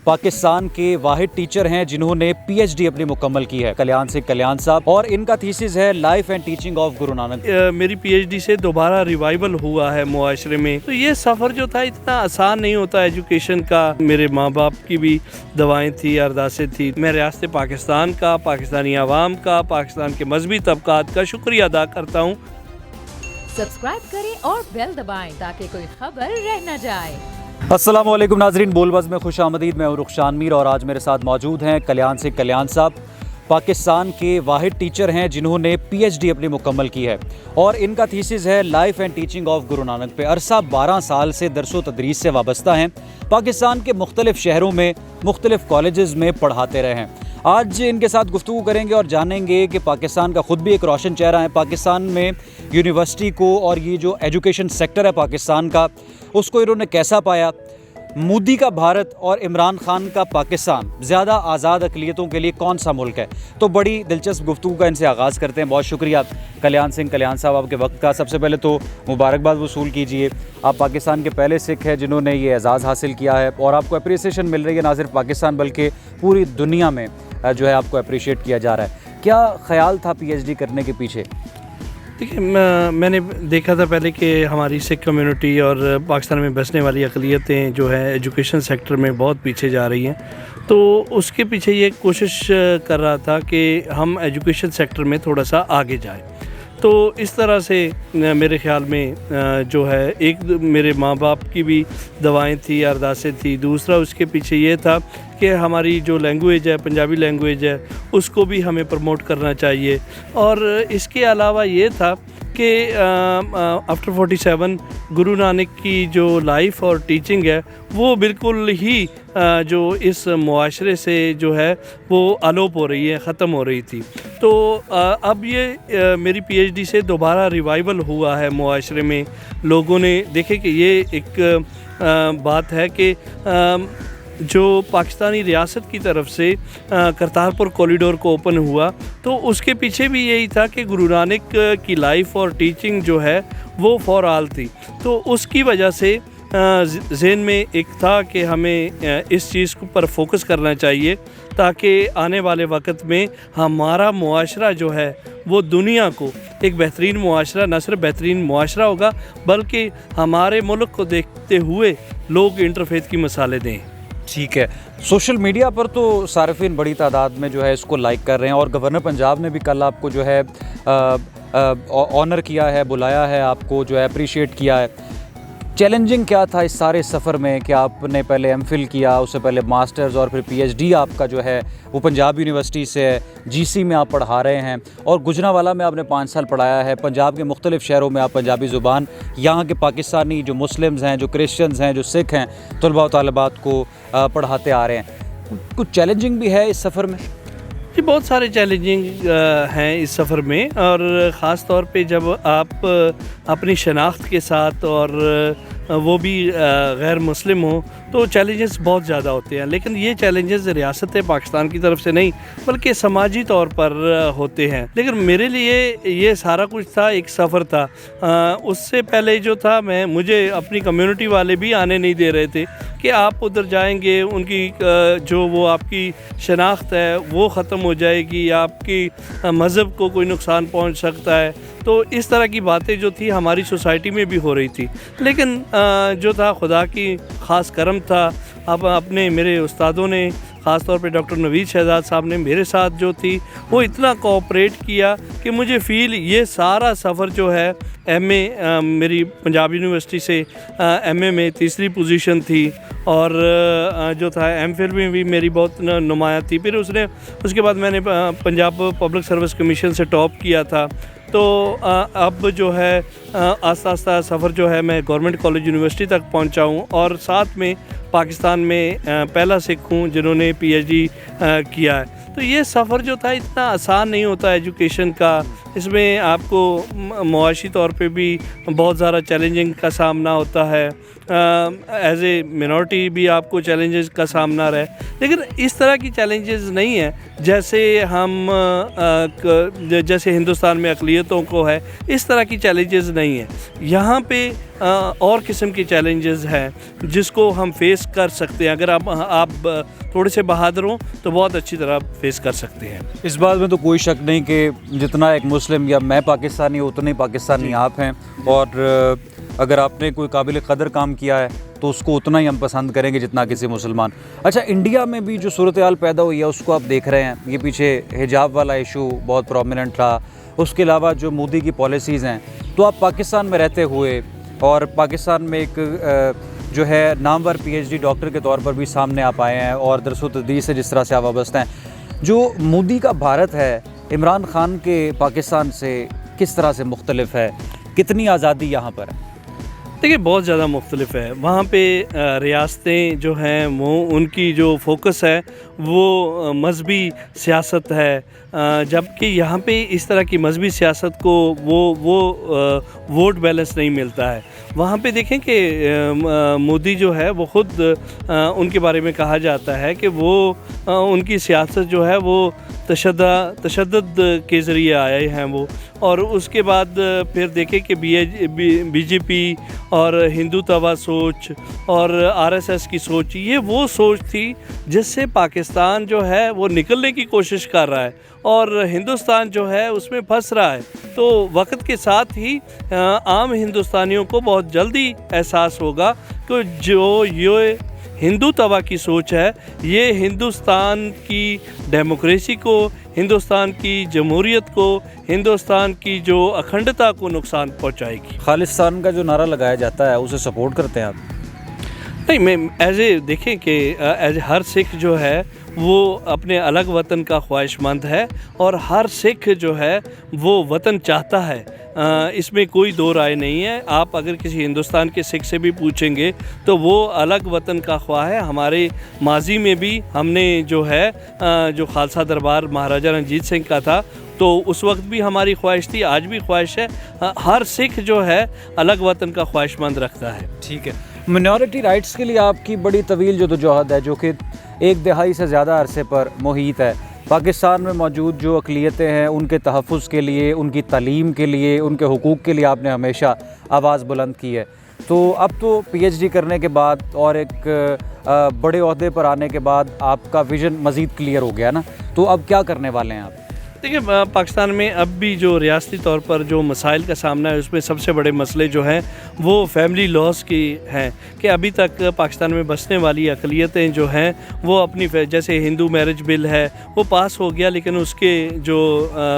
پاکستان کے واحد ٹیچر ہیں جنہوں نے پی ایچ ڈی اپنی مکمل کی ہے، کلیان سنگھ کلیان صاحب، اور ان کا تھیسس ہے life and teaching of Guru Nanak. میری پی ایچ ڈی سے دوبارہ ریوائول ہوا ہے معاشرے میں، تو یہ سفر جو تھا اتنا آسان نہیں ہوتا ایجوکیشن کا۔ میرے ماں باپ کی بھی دعائیں تھی، ارداسیں تھی۔ میں ریاست پاکستان کا، پاکستانی عوام کا، پاکستان کے مذہبی طبقات کا شکریہ ادا کرتا ہوں۔ سبسکرائب کریں اور بیل دبائیں تاکہ کوئی خبر رہ نہ جائے۔ السلام علیکم ناظرین، بول بز میں خوش آمدید۔ میں ہوں رخشان میر اور آج میرے ساتھ موجود ہیں کلیان سنگھ کلیان صاحب، پاکستان کے واحد ٹیچر ہیں جنہوں نے پی ایچ ڈی اپنی مکمل کی ہے، اور ان کا تھیسس ہے life and teaching of Guru Nanak پہ۔ عرصہ 12 سال سے درس و تدریس سے وابستہ ہیں، پاکستان کے مختلف شہروں میں مختلف کالجز میں پڑھاتے رہے ہیں۔ آج ان کے ساتھ گفتگو کریں گے اور جانیں گے کہ پاکستان کا خود بھی ایک روشن چہرہ ہے، پاکستان میں یونیورسٹی کو اور یہ جو ایجوکیشن سیکٹر ہے پاکستان کا، اس کو انہوں نے کیسا پایا۔ مودی کا بھارت اور عمران خان کا پاکستان زیادہ آزاد اقلیتوں کے لیے کون سا ملک ہے؟ تو بڑی دلچسپ گفتگو کا ان سے آغاز کرتے ہیں۔ بہت شکریہ کلیان سنگھ کلیان صاحب آپ کے وقت کا۔ سب سے پہلے تو مبارکباد وصول کیجئے، آپ پاکستان کے پہلے سکھ ہیں جنہوں نے یہ اعزاز حاصل کیا ہے، اور آپ کو اپریسیشن مل رہی ہے، نہ صرف پاکستان بلکہ پوری دنیا میں جو ہے آپ کو اپریشیٹ کیا جا رہا ہے۔ کیا خیال تھا پی ایچ ڈی کرنے کے پیچھے؟ دیکھیے، میں نے دیکھا تھا پہلے کہ ہماری سکھ کمیونٹی اور پاکستان میں بسنے والی اقلیتیں جو ہے ایجوکیشن سیکٹر میں بہت پیچھے جا رہی ہیں، تو اس کے پیچھے یہ کوشش کر رہا تھا کہ ہم ایجوکیشن سیکٹر میں تھوڑا سا آگے جائیں۔ تو اس طرح سے میرے خیال میں جو ہے ایک میرے ماں باپ کی بھی دعائیں تھی، ارداسیں تھی، دوسرا اس کے پیچھے یہ تھا کہ ہماری جو لینگویج ہے، پنجابی لینگویج ہے، اس کو بھی ہمیں پروموٹ کرنا چاہیے۔ اور اس کے علاوہ یہ تھا کہ آفٹر 47 گرو نانک کی جو لائف اور ٹیچنگ ہے وہ بالکل ہی جو اس معاشرے سے جو ہے وہ الوپ ہو رہی ہے، ختم ہو رہی تھی۔ تو اب یہ میری پی ایچ ڈی سے دوبارہ ریوائول ہوا ہے معاشرے میں۔ لوگوں نے دیکھے کہ یہ ایک بات ہے کہ جو پاکستانی ریاست کی طرف سے کرتارپور کوریڈور کو اوپن ہوا، تو اس کے پیچھے بھی یہی تھا کہ گرو نانک کی لائف اور ٹیچنگ جو ہے وہ فار آل تھی۔ تو اس کی وجہ سے ذہن میں ایک تھا کہ ہمیں اس چیز پر فوکس کرنا چاہیے تاکہ آنے والے وقت میں ہمارا معاشرہ جو ہے وہ دنیا کو ایک بہترین معاشرہ، نہ صرف بہترین معاشرہ ہوگا بلکہ ہمارے ملک کو دیکھتے ہوئے لوگ انٹرفیتھ کی مثالیں دیں۔ ٹھیک ہے، سوشل میڈیا پر تو صارفین بڑی تعداد میں جو ہے اس کو لائک کر رہے ہیں، اور گورنر پنجاب نے بھی کل آپ کو جو ہے آنر کیا ہے، بلایا ہے، آپ کو جو ہے اپریشیٹ کیا ہے۔ چیلنجنگ کیا تھا اس سارے سفر میں کہ آپ نے پہلے ایم فل کیا، اس سے پہلے ماسٹرز اور پھر پی ایچ ڈی آپ کا جو ہے وہ پنجاب یونیورسٹی سے ہے، جی سی میں آپ پڑھا رہے ہیں، اور گجرانوالہ میں آپ نے 5 سال پڑھایا ہے، پنجاب کے مختلف شہروں میں آپ پنجابی زبان یہاں کے پاکستانی جو مسلمز ہیں، جو کرسچنز ہیں، جو سکھ ہیں، طلباء و طالبات کو پڑھاتے آ رہے ہیں۔ کچھ چیلنجنگ بھی ہے اس سفر میں؟ جی، بہت سارے چیلنجنگ ہیں اس سفر میں، اور خاص طور پہ جب آپ اپنی شناخت کے ساتھ اور وہ بھی غیر مسلم ہوں تو چیلنجز بہت زیادہ ہوتے ہیں، لیکن یہ چیلنجز ریاست پاکستان کی طرف سے نہیں بلکہ سماجی طور پر ہوتے ہیں۔ لیکن میرے لیے یہ سارا کچھ تھا، ایک سفر تھا۔ اس سے پہلے جو تھا مجھے اپنی کمیونٹی والے بھی آنے نہیں دے رہے تھے کہ آپ ادھر جائیں گے، ان کی جو وہ آپ کی شناخت ہے وہ ختم ہو جائے گی، آپ کی مذہب کو کوئی نقصان پہنچ سکتا ہے۔ تو اس طرح کی باتیں جو تھی ہماری سوسائٹی میں بھی ہو رہی تھی، لیکن جو تھا خدا کی خاص کرم تھا۔ اب اپنے میرے استادوں نے، خاص طور پہ ڈاکٹر نوید شہزاد صاحب نے میرے ساتھ جو تھی وہ اتنا کوآپریٹ کیا کہ مجھے فیل یہ سارا سفر جو ہے ایم اے، میری پنجاب یونیورسٹی سے ایم اے میں تیسری پوزیشن تھی، اور جو تھا ایم فل میں بھی میری بہت نمایاں تھی۔ پھر اس کے بعد میں نے پنجاب پبلک سروس کمیشن سے ٹاپ کیا تھا۔ تو اب جو ہے آہستہ آہستہ سفر جو ہے میں گورنمنٹ کالج یونیورسٹی تک پہنچا ہوں، اور ساتھ میں پاکستان میں پہلا سکھ ہوں جنہوں نے پی ایچ ڈی کیا ہے۔ تو یہ سفر جو تھا اتنا آسان نہیں ہوتا ایجوکیشن کا، اس میں آپ کو معاشی طور پہ بھی بہت زیادہ چیلنجنگ کا سامنا ہوتا ہے، ایز اے منورٹی بھی آپ کو چیلنجز کا سامنا رہے، لیکن اس طرح کی چیلنجز نہیں ہیں جیسے جیسے ہندوستان میں اقلیتوں کو ہے، اس طرح کی چیلنجز نہیں ہیں یہاں پہ۔ اور قسم کی چیلنجز ہیں جس کو ہم فیس کر سکتے ہیں، اگر آپ تھوڑے سے بہادر ہوں تو بہت اچھی طرح فیس کر سکتے ہیں۔ اس بات میں تو کوئی شک نہیں کہ جتنا ایک مسلم یا میں پاکستانی ہوں اتنے پاکستانی آپ ہیں، اور اگر آپ نے کوئی قابل قدر کام کیا ہے تو اس کو اتنا ہی ہم پسند کریں گے جتنا کسی مسلمان۔ اچھا، انڈیا میں بھی جو صورتحال پیدا ہوئی ہے اس کو آپ دیکھ رہے ہیں، یہ پیچھے حجاب والا ایشو بہت پرومیننٹ رہا، اس کے علاوہ جو مودی کی پالیسیز ہیں، تو آپ پاکستان میں رہتے ہوئے اور پاکستان میں ایک جو ہے نامور پی ایچ ڈی ڈاکٹر کے طور پر بھی سامنے آپ آئے ہیں، اور درس و تدریس سے جس طرح سے آپ وابستہ ہیں، جو مودی کا بھارت ہے عمران خان کے پاکستان سے کس طرح سے مختلف ہے؟ کتنی آزادی یہاں پر ہے؟ دیکھیے بہت زیادہ مختلف ہے، وہاں پہ ریاستیں جو ہیں وہ ان کی جو فوکس ہے وہ مذہبی سیاست ہے، جبکہ یہاں پہ اس طرح کی مذہبی سیاست کو وہ ووٹ بیلنس نہیں ملتا ہے۔ وہاں پہ دیکھیں کہ مودی جو ہے وہ خود ان کے بارے میں کہا جاتا ہے کہ وہ ان کی سیاست جو ہے وہ تشدد کے ذریعے آئے ہیں وہ، اور اس کے بعد پھر دیکھیں کہ بی جے پی اور ہندوتوا سوچ اور آر ایس ایس کی سوچ، یہ وہ سوچ تھی جس سے پاکستان جو ہے وہ نکلنے کی کوشش کر رہا ہے اور ہندوستان جو ہے اس میں پھنس رہا ہے۔ تو وقت کے ساتھ ہی عام ہندوستانیوں کو بہت جلدی احساس ہوگا کہ جو یہ ہندوتوا کی سوچ ہے یہ ہندوستان کی ڈیموکریسی کو، ہندوستان کی جمہوریت کو، ہندوستان کی جو اکھنڈتا کو نقصان پہنچائے گی۔ خالصتان کا جو نعرہ لگایا جاتا ہے اسے سپورٹ کرتے ہیں آپ؟ نہیں، میں دیکھیں کہ ہر سکھ جو ہے وہ اپنے الگ وطن کا خواہش مند ہے، اور ہر سکھ جو ہے وہ وطن چاہتا ہے، اس میں کوئی دو رائے نہیں ہے۔ آپ اگر کسی ہندوستان کے سکھ سے بھی پوچھیں گے تو وہ الگ وطن کا خواہ ہے۔ ہمارے ماضی میں بھی ہم نے جو ہے جو خالصہ دربار مہاراجہ رنجیت سنگھ کا تھا تو اس وقت بھی ہماری خواہش تھی، آج بھی خواہش ہے، ہر سکھ جو ہے الگ وطن کا خواہش مند رکھتا ہے۔ ٹھیک ہے، منورٹی رائٹس کے لیے آپ کی بڑی طویل جدوجہد ہے جو کہ ایک دہائی سے زیادہ عرصے پر محیط ہے۔ پاکستان میں موجود جو اقلیتیں ہیں ان کے تحفظ کے لیے، ان کی تعلیم کے لیے، ان کے حقوق کے لیے آپ نے ہمیشہ آواز بلند کی ہے۔ تو اب تو پی ایچ ڈی کرنے کے بعد اور ایک بڑے عہدے پر آنے کے بعد آپ کا ویژن مزید کلیئر ہو گیا نا، تو اب کیا کرنے والے ہیں آپ؟ دیکھیں پاکستان میں اب بھی جو ریاستی طور پر جو مسائل کا سامنا ہے اس میں سب سے بڑے مسئلے جو ہیں وہ فیملی لاز کی ہیں، کہ ابھی تک پاکستان میں بسنے والی اقلیتیں جو ہیں وہ اپنی جیسے ہندو میرج بل ہے وہ پاس ہو گیا لیکن اس کے جو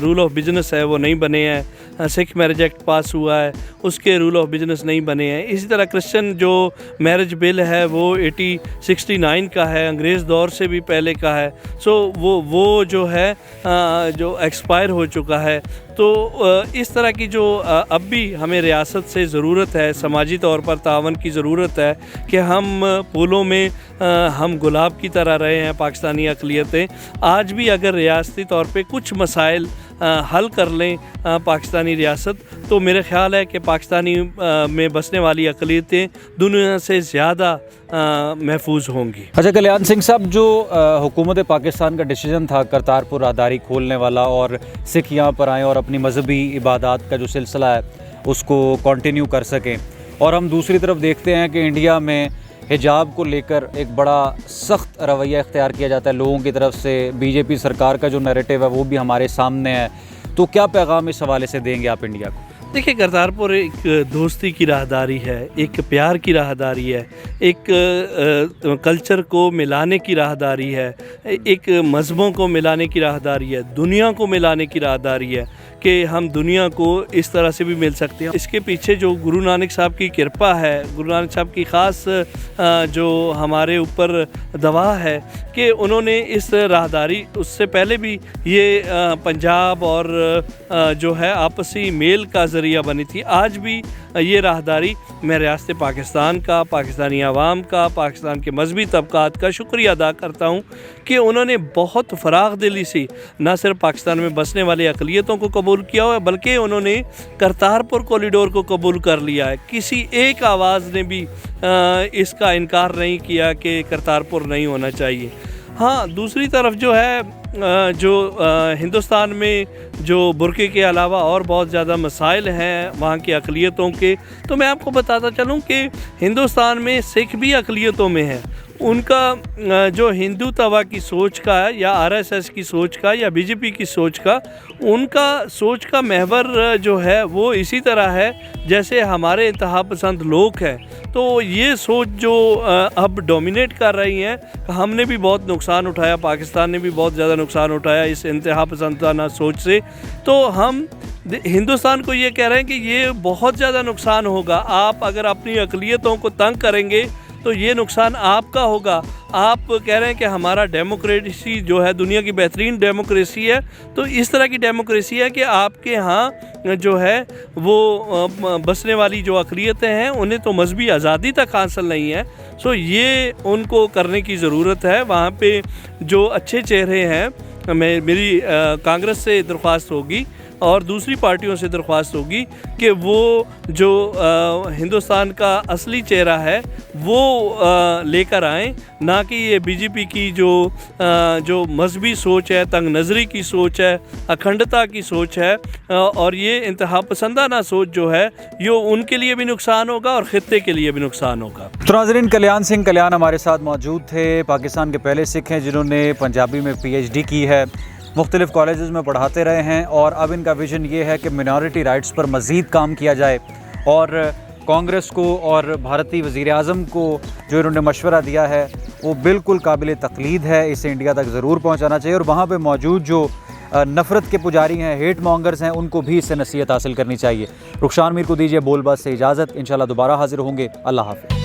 رول آف بزنس ہے وہ نہیں بنے ہیں، سکھ میرج ایکٹ پاس ہوا ہے اس کے رول آف بزنس نہیں بنے ہیں، اسی طرح کرسچن جو میرج بل ہے وہ 1869 کا ہے، انگریز دور سے بھی پہلے کا ہے، سو وہ جو ہے جو ایکسپائر ہو چکا ہے۔ تو اس طرح کی جو اب بھی ہمیں ریاست سے ضرورت ہے، سماجی طور پر تعاون کی ضرورت ہے کہ ہم پھولوں میں ہم گلاب کی طرح رہے ہیں پاکستانی اقلیتیں، آج بھی اگر ریاستی طور پہ کچھ مسائل حل کر لیں پاکستانی ریاست تو میرے خیال ہے کہ پاکستانی میں بسنے والی اقلیتیں دنیا سے زیادہ محفوظ ہوں گی۔ اچھا کلیان سنگھ صاحب، جو حکومت پاکستان کا ڈیسیجن تھا کرتارپور راہداری کھولنے والا اور سکھ یہاں پر آئیں اور اپنی مذہبی عبادات کا جو سلسلہ ہے اس کو کنٹینیو کر سکیں، اور ہم دوسری طرف دیکھتے ہیں کہ انڈیا میں حجاب کو لے کر ایک بڑا سخت رویہ اختیار کیا جاتا ہے لوگوں کی طرف سے، بی جے پی سرکار کا جو نیریٹو ہے وہ بھی ہمارے سامنے ہے، تو کیا پیغام اس حوالے سے دیں گے آپ انڈیا کو؟ دیکھیں کرتارپور ایک دوستی کی راہداری ہے، ایک پیار کی راہداری ہے، ایک کلچر کو ملانے کی راہداری ہے، ایک مذہبوں کو ملانے کی راہداری ہے، دنیا کو ملانے کی راہداری ہے کہ ہم دنیا کو اس طرح سے بھی مل سکتے ہیں۔ اس کے پیچھے جو گرو نانک صاحب کی کرپا ہے، گرو نانک صاحب کی خاص جو ہمارے اوپر دوا ہے کہ انہوں نے اس راہداری، اس سے پہلے بھی یہ پنجاب اور جو ہے آپسی میل کا ذریعہ بنی تھی، آج بھی یہ راہداری میں ریاست پاکستان کا، پاکستانی عوام کا، پاکستان کے مذہبی طبقات کا شکریہ ادا کرتا ہوں کہ انہوں نے بہت فراغ دلی سے نہ صرف پاکستان میں بسنے والے اقلیتوں کو قبول کیا ہوا ہے، بلکہ انہوں نے کرتارپور کوریڈور کو قبول کر لیا ہے۔ کسی ایک آواز نے بھی اس کا انکار نہیں کیا کہ کرتارپور نہیں ہونا چاہیے۔ ہاں، دوسری طرف جو ہے جو ہندوستان میں جو برقعے کے علاوہ اور بہت زیادہ مسائل ہیں وہاں کی اقلیتوں کے، تو میں آپ کو بتاتا چلوں کہ ہندوستان میں سکھ بھی اقلیتوں میں ہیں۔ ان کا جو ہندوتوا کی سوچ کا ہے یا RSS کی سوچ کا یا BJP کی سوچ کا، ان کا سوچ کا محور جو ہے وہ اسی طرح ہے جیسے ہمارے انتہا پسند لوگ ہیں۔ تو یہ سوچ جو اب ڈومینیٹ کر رہی ہیں، ہم نے بھی بہت نقصان اٹھایا، پاکستان نے بھی بہت زیادہ نقصان اٹھایا اس انتہا پسندانہ سوچ سے، تو ہم ہندوستان کو یہ کہہ رہے ہیں کہ یہ بہت زیادہ نقصان ہوگا۔ آپ اگر اپنی اقلیتوں کو تنگ کریں گے تو یہ نقصان آپ کا ہوگا۔ آپ کہہ رہے ہیں کہ ہمارا ڈیموکریسی جو ہے دنیا کی بہترین ڈیموکریسی ہے، تو اس طرح کی ڈیموکریسی ہے کہ آپ کے ہاں جو ہے وہ بسنے والی جو اقلیتیں ہیں انہیں تو مذہبی آزادی تک حاصل نہیں ہے۔ سو یہ ان کو کرنے کی ضرورت ہے۔ وہاں پہ جو اچھے چہرے ہیں، میری کانگریس سے درخواست ہوگی اور دوسری پارٹیوں سے درخواست ہوگی کہ وہ جو ہندوستان کا اصلی چہرہ ہے وہ لے کر آئیں، نہ کہ یہ BJP کی جو مذہبی سوچ ہے، تنگ نظری کی سوچ ہے، اکھنڈتا کی سوچ ہے، اور یہ انتہا پسندانہ سوچ جو ہے یہ ان کے لیے بھی نقصان ہوگا اور خطے کے لیے بھی نقصان ہوگا۔ تو ناظرین، کلیان سنگھ کلیان ہمارے ساتھ موجود تھے، پاکستان کے پہلے سکھ ہیں جنہوں نے پنجابی میں PhD کی ہے، مختلف کالجز میں پڑھاتے رہے ہیں، اور اب ان کا ویژن یہ ہے کہ منارٹی رائٹس پر مزید کام کیا جائے، اور کانگریس کو اور بھارتی وزیر اعظم کو جو انہوں نے مشورہ دیا ہے وہ بالکل قابل تقلید ہے، اسے انڈیا تک ضرور پہنچانا چاہیے، اور وہاں پہ موجود جو نفرت کے پجاری ہیں، ہیٹ مانگرز ہیں، ان کو بھی اس سے نصیحت حاصل کرنی چاہیے۔ رخشان میر کو دیجیے بول باز سے اجازت، انشاءاللہ دوبارہ حاضر ہوں گے۔ اللہ حافظ۔